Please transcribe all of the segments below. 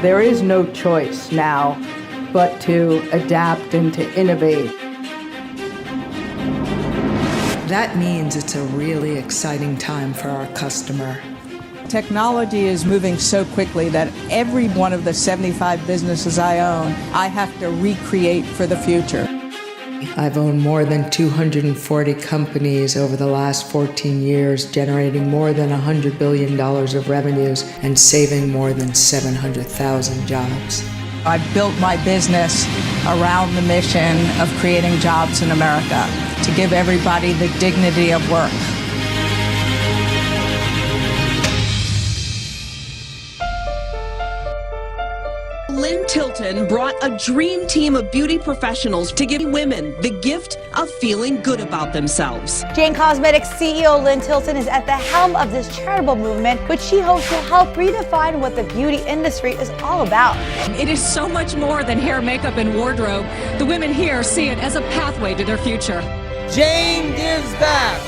There is no choice now but to adapt and to innovate. That means it's a really exciting time for our customer. Technology is moving so quickly that every one of the 75 businesses I own, I have to recreate for the future. I've owned more than 240 companies over the last 14 years, generating more than $100 billion of revenues and saving more than 700,000 jobs. I built my business around the mission of creating jobs in America, to give everybody the dignity of work. Lynn Tilton brought a dream team of beauty professionals to give women the gift of feeling good about themselves. Jane Cosmetics CEO Lynn Tilton is at the helm of this charitable movement, which she hopes will help redefine what the beauty industry is all about. It is so much more than hair, makeup, and wardrobe. The women here see it as a pathway to their future. Jane gives back.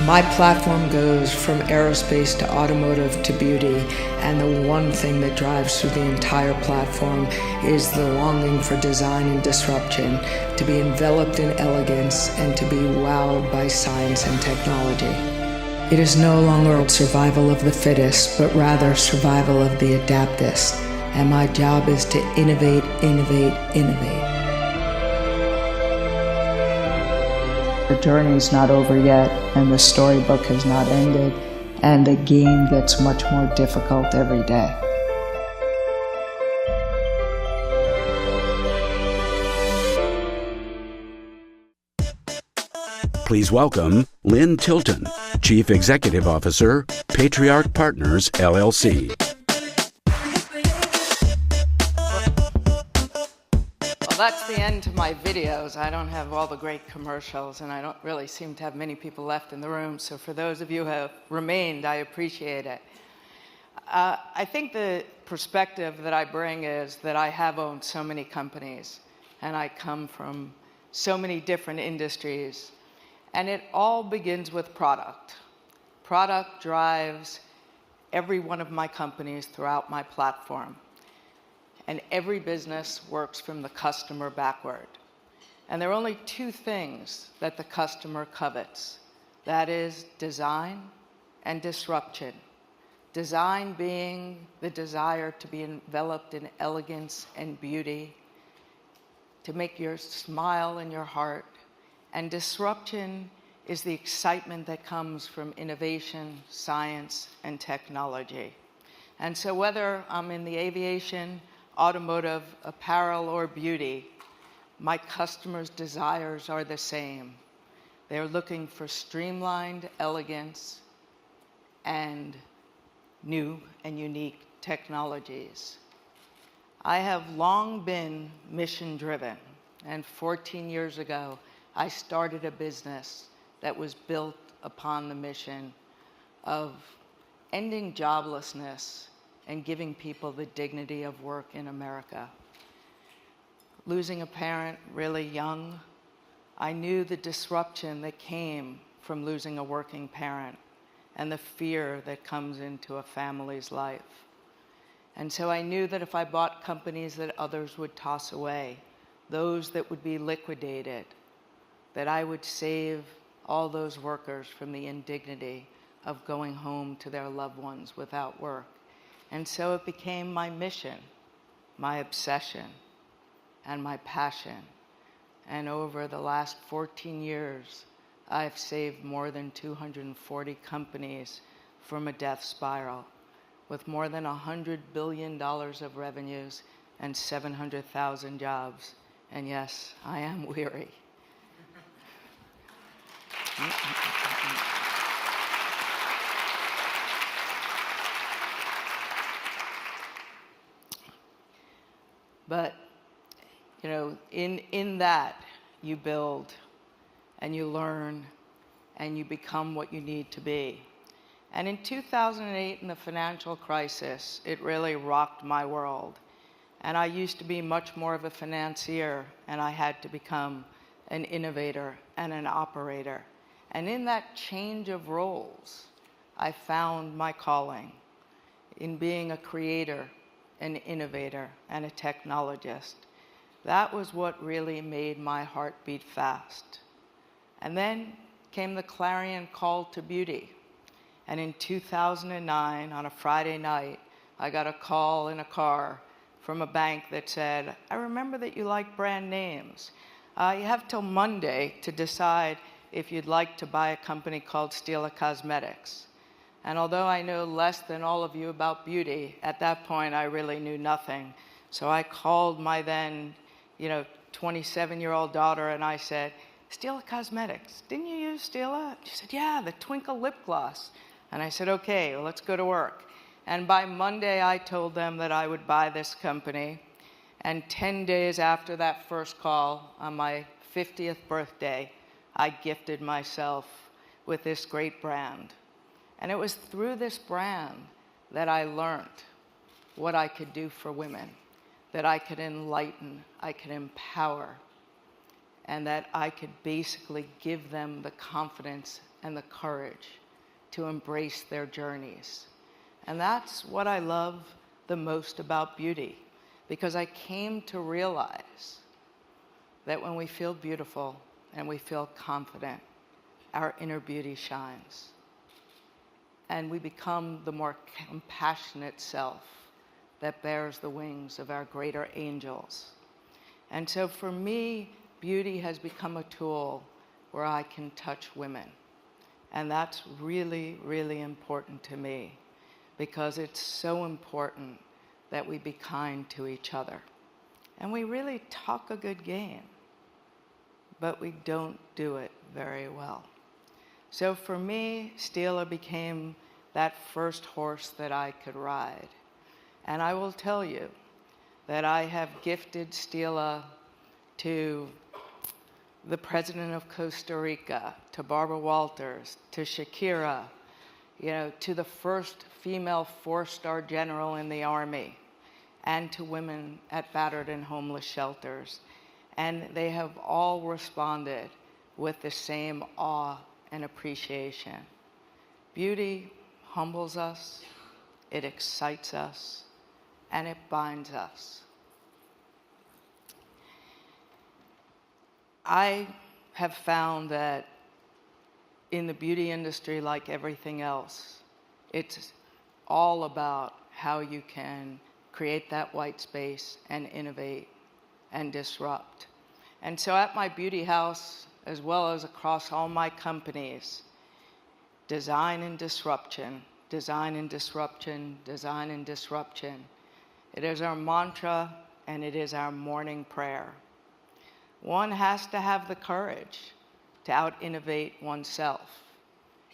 My platform goes from aerospace to automotive to beauty, and the one thing that drives through the entire platform is the longing for design and disruption, to be enveloped in elegance and to be wowed by science and technology. It is no longer survival of the fittest, but rather survival of the adaptest, and my job is to innovate, innovate, innovate. The journey's not over yet, and the storybook has not ended, and the game gets much more difficult every day. Please welcome Lynn Tilton, Chief Executive Officer, Patriarch Partners, LLC. Well, that's the end to my videos. I don't have all the great commercials, and I don't really seem to have many people left in the room. So for those of you who have remained, I appreciate it. I think the perspective that I bring is that I have owned so many companies, and I come from so many different industries. And it all begins with product. Product drives every one of my companies throughout my platform. And every business works from the customer backward. And there are only two things that the customer covets. That is design and disruption. Design being the desire to be enveloped in elegance and beauty, to make your smile in your heart. And disruption is the excitement that comes from innovation, science, and technology. And so whether I'm in the aviation, automotive, apparel, or beauty, my customers' desires are the same. They're looking for streamlined elegance and new and unique technologies. I have long been mission-driven, and 14 years ago, I started a business that was built upon the mission of ending joblessness and giving people the dignity of work in America. Losing a parent really young, I knew the disruption that came from losing a working parent and the fear that comes into a family's life. And so I knew that if I bought companies that others would toss away, those that would be liquidated, that I would save all those workers from the indignity of going home to their loved ones without work. And so it became my mission, my obsession, and my passion. And over the last 14 years, I've saved more than 240 companies from a death spiral, with more than $100 billion of revenues and 700,000 jobs. And yes, I am weary. But, you know, in that, you build and you learn and you become what you need to be. And in 2008, in the financial crisis, it really rocked my world. And I used to be much more of a financier, and I had to become an innovator, and an operator. And in that change of roles, I found my calling in being a creator, an innovator, and a technologist. That was what really made my heart beat fast. And then came the clarion call to beauty. And in 2009, on a Friday night, I got a call in a car from a bank that said, I remember that you like brand names. You have till Monday to decide if you'd like to buy a company called Stila Cosmetics. And although I know less than all of you about beauty, at that point I really knew nothing. So I called my then, 27-year-old daughter and I said, Stila Cosmetics, didn't you use Stila? She said, yeah, the Twinkle lip gloss. And I said, okay, well, let's go to work. And by Monday I told them that I would buy this company. And 10 days after that first call, on my 50th birthday, I gifted myself with this great brand. And it was through this brand that I learned what I could do for women, that I could enlighten, I could empower, and that I could basically give them the confidence and the courage to embrace their journeys. And that's what I love the most about beauty, because I came to realize that when we feel beautiful and we feel confident, our inner beauty shines. And we become the more compassionate self that bears the wings of our greater angels. And so for me, beauty has become a tool where I can touch women. And that's really, really important to me, because it's so important that we be kind to each other. And we really talk a good game, but we don't do it very well. So for me, Stila became that first horse that I could ride. And I will tell you that I have gifted Stila to the president of Costa Rica, to Barbara Walters, to Shakira, to the first female 4-star general in the Army, and to women at battered and homeless shelters. And they have all responded with the same awe and appreciation. Beauty humbles us, it excites us, and it binds us. I have found that in the beauty industry, like everything else, it's all about how you can create that white space and innovate and disrupt. And so at my beauty house, as well as across all my companies, design and disruption, design and disruption, design and disruption. It is our mantra and it is our morning prayer. One has to have the courage to out-innovate oneself.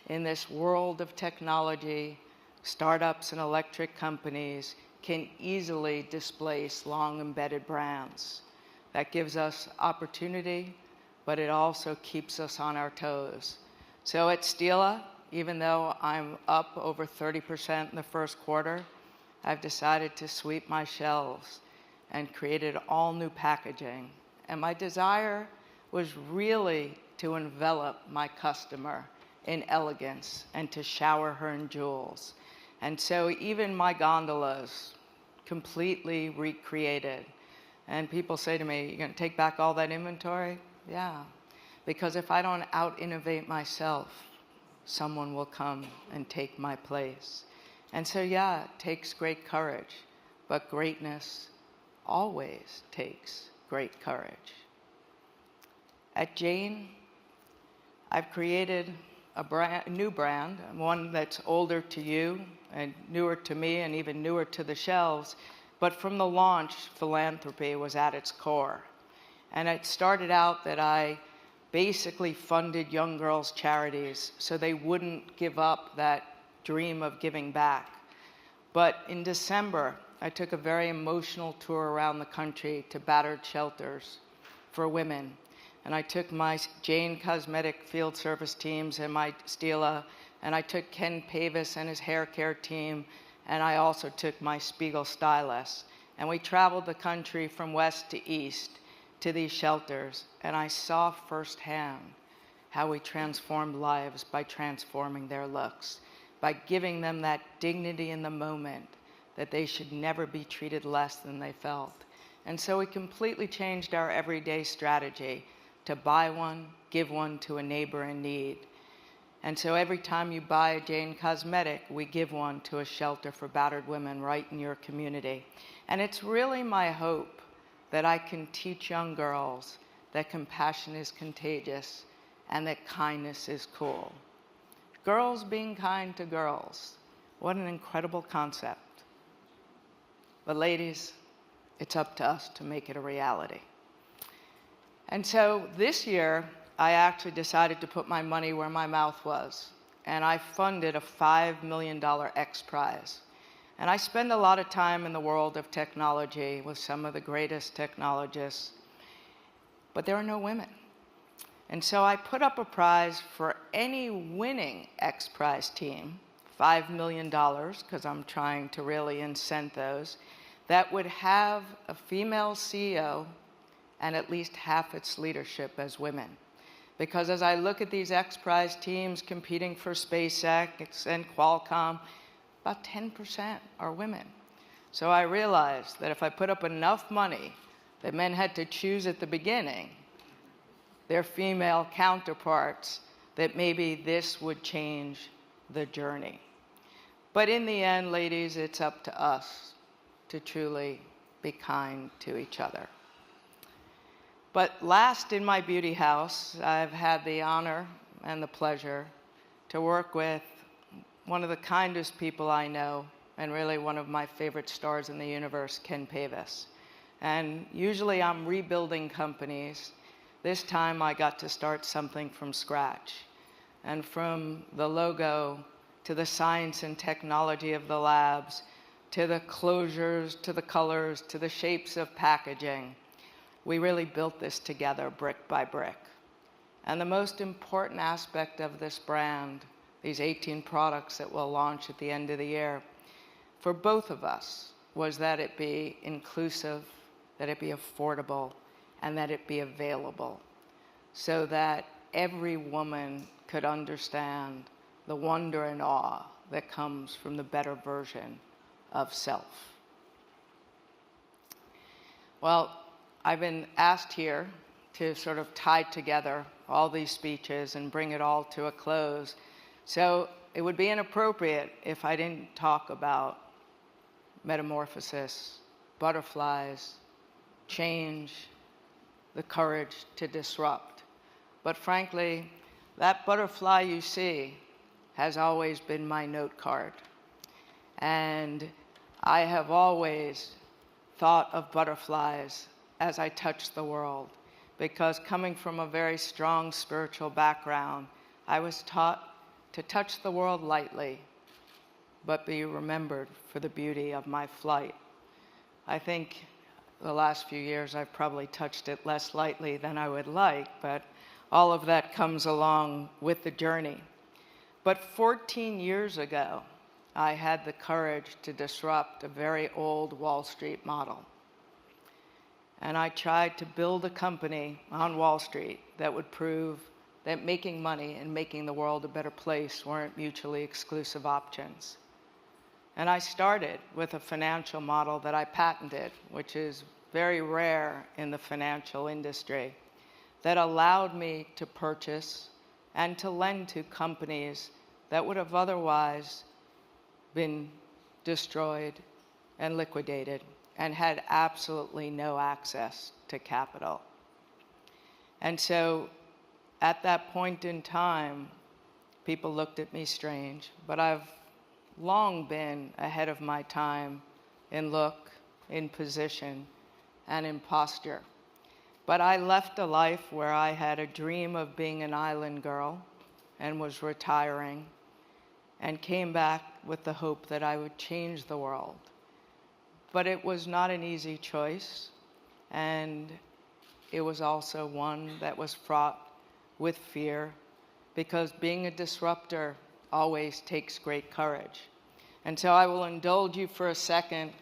In this world of technology, startups and electric companies can easily displace long-embedded brands. That gives us opportunity, but it also keeps us on our toes. So at Stila, even though I'm up over 30% in the first quarter, I've decided to sweep my shelves and created all new packaging. And my desire was really to envelop my customer in elegance and to shower her in jewels. And so even my gondolas, completely recreated. And people say to me, you're going to take back all that inventory? Yeah, because if I don't out-innovate myself, someone will come and take my place. And so yeah, it takes great courage, but greatness always takes great courage. At Jane, I've created a new brand, one that's older to you and newer to me and even newer to the shelves, but from the launch, philanthropy was at its core. And it started out that I basically funded young girls' charities so they wouldn't give up that dream of giving back. But in December, I took a very emotional tour around the country to battered shelters for women. And I took my Jane Cosmetic field service teams and my Stila, and I took Ken Pavis and his hair care team, and I also took my Spiegel stylist. And we traveled the country from west to east, to these shelters, and I saw firsthand how we transformed lives by transforming their looks, by giving them that dignity in the moment that they should never be treated less than they felt. And so we completely changed our everyday strategy to buy one, give one to a neighbor in need. And so every time you buy a Jane cosmetic, we give one to a shelter for battered women right in your community. And it's really my hope that I can teach young girls that compassion is contagious and that kindness is cool. Girls being kind to girls. What an incredible concept. But ladies, it's up to us to make it a reality. And so this year, I actually decided to put my money where my mouth was, and I funded a $5 million X Prize. And I spend a lot of time in the world of technology with some of the greatest technologists, but there are no women. And so I put up a prize for any winning X Prize team, $5 million, because I'm trying to really incent those, that would have a female CEO and at least half its leadership as women. Because as I look at these X Prize teams competing for SpaceX and Qualcomm, about 10% are women. So I realized that if I put up enough money that men had to choose at the beginning their female counterparts, that maybe this would change the journey. But in the end, ladies, it's up to us to truly be kind to each other. But last in my beauty house, I've had the honor and the pleasure to work with one of the kindest people I know, and really one of my favorite stars in the universe, Ken Pavis. And usually I'm rebuilding companies. This time I got to start something from scratch. And from the logo to the science and technology of the labs, to the closures, to the colors, to the shapes of packaging, we really built this together brick by brick. And the most important aspect of this brand, these 18 products that we'll launch at the end of the year, for both of us, was that it be inclusive, that it be affordable, and that it be available, so that every woman could understand the wonder and awe that comes from the better version of self. Well, I've been asked here to sort of tie together all these speeches and bring it all to a close. So it would be inappropriate if I didn't talk about metamorphosis, butterflies, change, the courage to disrupt. But frankly, that butterfly you see has always been my note card. And I have always thought of butterflies as I touch the world, because coming from a very strong spiritual background, I was taught to touch the world lightly, but be remembered for the beauty of my flight. I think the last few years I've probably touched it less lightly than I would like, but all of that comes along with the journey. But 14 years ago, I had the courage to disrupt a very old Wall Street model. And I tried to build a company on Wall Street that would prove that making money and making the world a better place weren't mutually exclusive options. And I started with a financial model that I patented, which is very rare in the financial industry, that allowed me to purchase and to lend to companies that would have otherwise been destroyed and liquidated and had absolutely no access to capital. And so at that point in time, people looked at me strange, but I've long been ahead of my time in look, in position, and in posture. But I left a life where I had a dream of being an island girl and was retiring, and came back with the hope that I would change the world. But it was not an easy choice, and it was also one that was fraught with fear, because being a disruptor always takes great courage. And so I will indulge you for a second,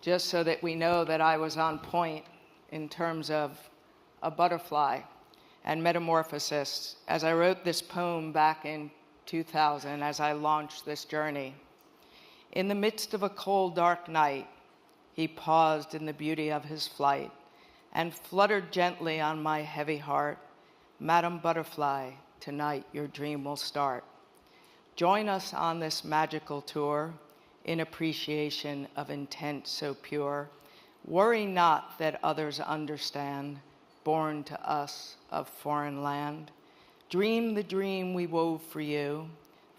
just so that we know that I was on point in terms of a butterfly and metamorphosis. As I wrote this poem back in 2000, as I launched this journey, in the midst of a cold, dark night, he paused in the beauty of his flight and fluttered gently on my heavy heart. Madam Butterfly, tonight your dream will start. Join us on this magical tour in appreciation of intent so pure. Worry not that others understand, born to us of foreign land. Dream the dream we wove for you.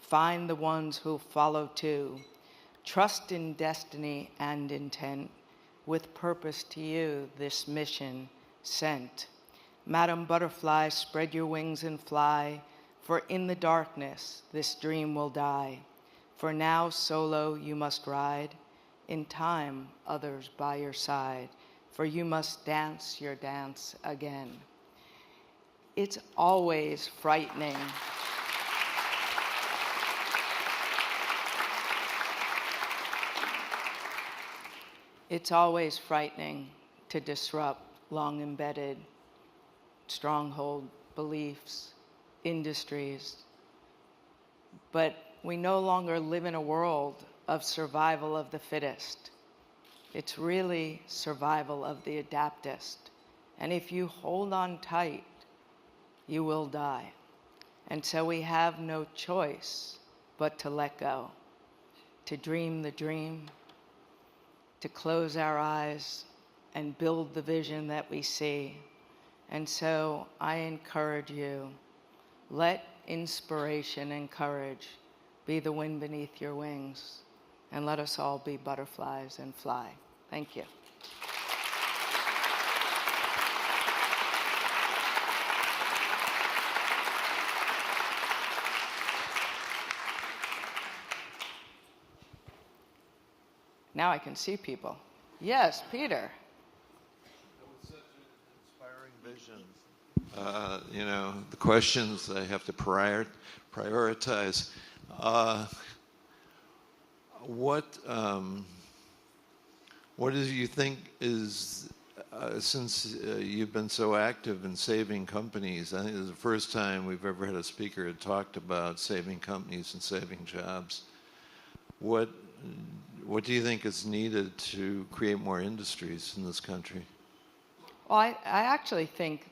Find the ones who'll follow too. Trust in destiny and intent. With purpose to you, this mission sent. Madam Butterfly, spread your wings and fly, for in the darkness this dream will die. For now solo you must ride, in time others by your side, for you must dance your dance again. It's always frightening. It's always frightening to disrupt long embedded stronghold beliefs, industries. But we no longer live in a world of survival of the fittest. It's really survival of the adaptist. And if you hold on tight, you will die. And so we have no choice but to let go, to dream the dream, to close our eyes and build the vision that we see. And so I encourage you, let inspiration and courage be the wind beneath your wings, and let us all be butterflies and fly. Thank you. Now I can see people. Yes, Peter. That was such an inspiring vision. You know, the questions I have to prioritize. What do you think is, since you've been so active in saving companies, I think this is the first time we've ever had a speaker who talked about saving companies and saving jobs. What do you think is needed to create more industries in this country? Well, I actually think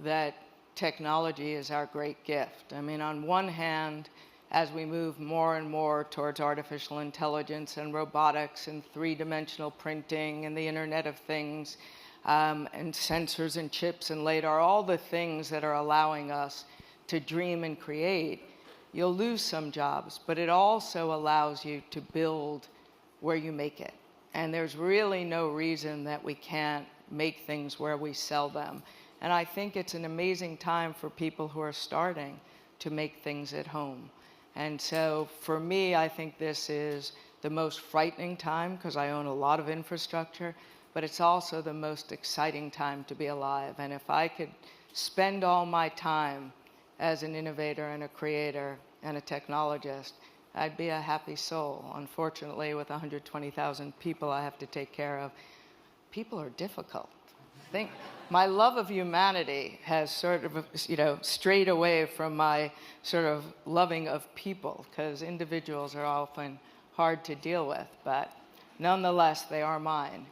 that technology is our great gift. I mean, on one hand, as we move more and more towards artificial intelligence and robotics and three-dimensional printing and the Internet of Things and sensors and chips and LiDAR, all the things that are allowing us to dream and create, you'll lose some jobs, but it also allows you to build where you make it. And there's really no reason that we can't make things where we sell them. And I think it's an amazing time for people who are starting to make things at home. And so for me, I think this is the most frightening time because I own a lot of infrastructure, but it's also the most exciting time to be alive. And if I could spend all my time as an innovator and a creator and a technologist, I'd be a happy soul. Unfortunately, with 120,000 people I have to take care of, people are difficult. I think my love of humanity has sort of, strayed away from my sort of loving of people, because individuals are often hard to deal with, but nonetheless, they are mine.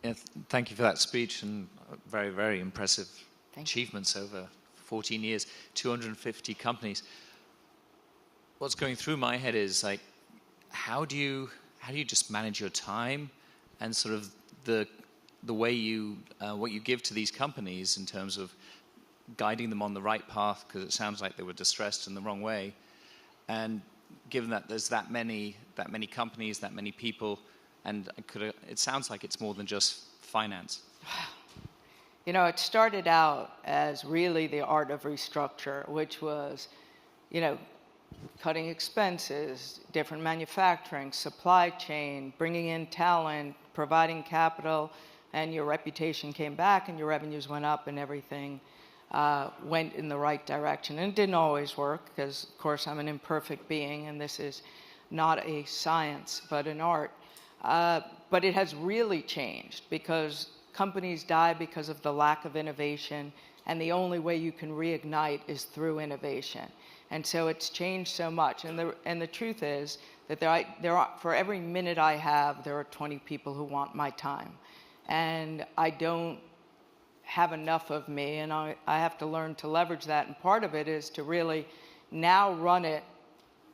Yeah, thank you for that speech, and very, very impressive achievements over 14 years, 250 companies. What's going through my head is like, how do you just manage your time and sort of the way you what you give to these companies in terms of guiding them on the right path, because it sounds like they were distressed in the wrong way, and given that there's that many companies, that many people, and it sounds like it's more than just finance. It started out as really the art of restructure, which was, cutting expenses, different manufacturing, supply chain, bringing in talent, providing capital, and your reputation came back and your revenues went up and everything went in the right direction. And it didn't always work because, of course, I'm an imperfect being and this is not a science but an art. But it has really changed because companies die because of the lack of innovation, and the only way you can reignite is through innovation. And so it's changed so much. And the truth is that there are, for every minute I have, there are 20 people who want my time. And I don't have enough of me, and I have to learn to leverage that. And part of it is to really now run it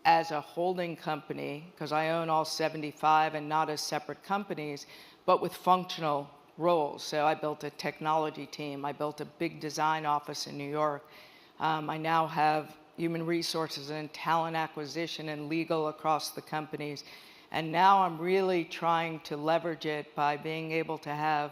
as a holding company, because I own all 75 and not as separate companies, but with functional roles. So I built a technology team. I built a big design office in New York. I now have human resources and talent acquisition and legal across the companies. And now I'm really trying to leverage it by being able to have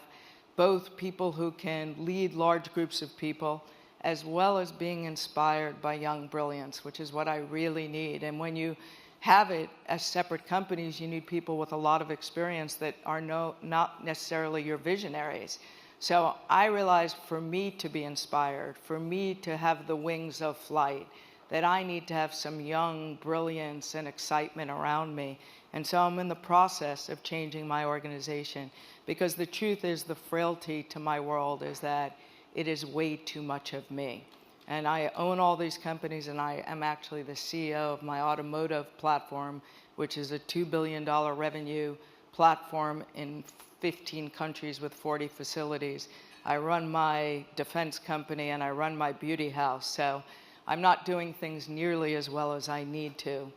both people who can lead large groups of people, as well as being inspired by young brilliance, which is what I really need. And when you have it as separate companies, you need people with a lot of experience that are not necessarily your visionaries. So I realized for me to be inspired, for me to have the wings of flight, that I need to have some young brilliance and excitement around me. And so I'm in the process of changing my organization, because the truth is, the frailty to my world is that it is way too much of me. And I own all these companies, and I am actually the CEO of my automotive platform, which is a $2 billion revenue platform in 15 countries with 40 facilities. I run my defense company, and I run my beauty house. So I'm not doing things nearly as well as I need to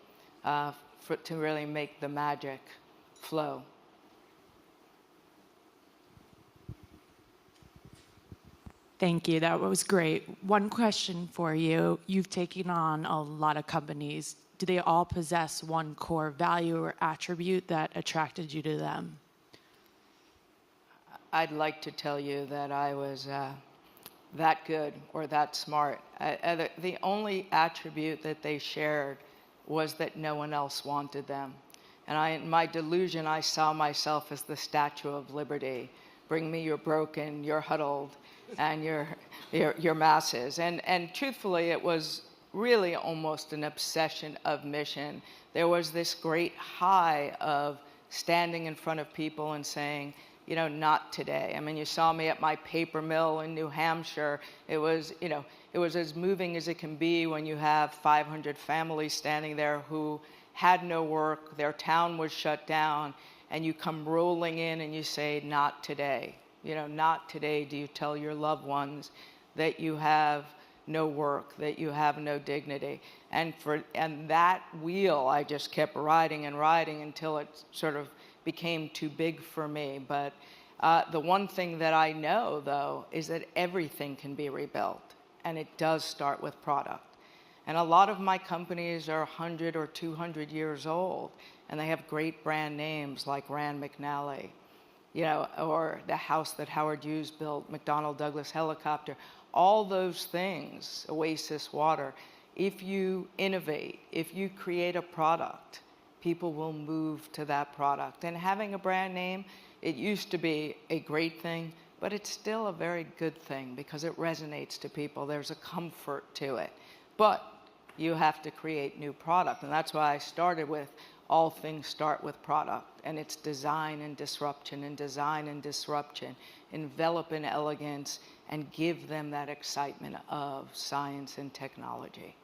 really make the magic flow. Thank you. That was great. One question for you. You've taken on a lot of companies. Do they all possess one core value or attribute that attracted you to them? I'd like to tell you that I was that good or that smart. The only attribute that they shared was that no one else wanted them. And in my delusion, I saw myself as the Statue of Liberty. Bring me your broken, your huddled, and your masses. And truthfully, it was really almost an obsession of mission. There was this great high of standing in front of people and saying, you know, not today. I mean, you saw me at my paper mill in New Hampshire. It was, you know, it was as moving as it can be when you have 500 families standing there who had no work, their town was shut down, and you come rolling in and you say, not today. You know, not today do you tell your loved ones that you have no work, that you have no dignity. And that wheel I just kept riding and riding until it sort of became too big for me. But the one thing that I know, though, is that everything can be rebuilt, and it does start with product. And a lot of my companies are 100 or 200 years old, and they have great brand names like Rand McNally, you know, or the house that Howard Hughes built, McDonnell Douglas helicopter, all those things, Oasis Water. If you innovate, if you create a product, people will move to that product. And having a brand name, it used to be a great thing, but it's still a very good thing because it resonates to people. There's a comfort to it. But you have to create new product. And that's why I started with all things start with product. And it's design and disruption and design and disruption. Envelop in elegance and give them that excitement of science and technology.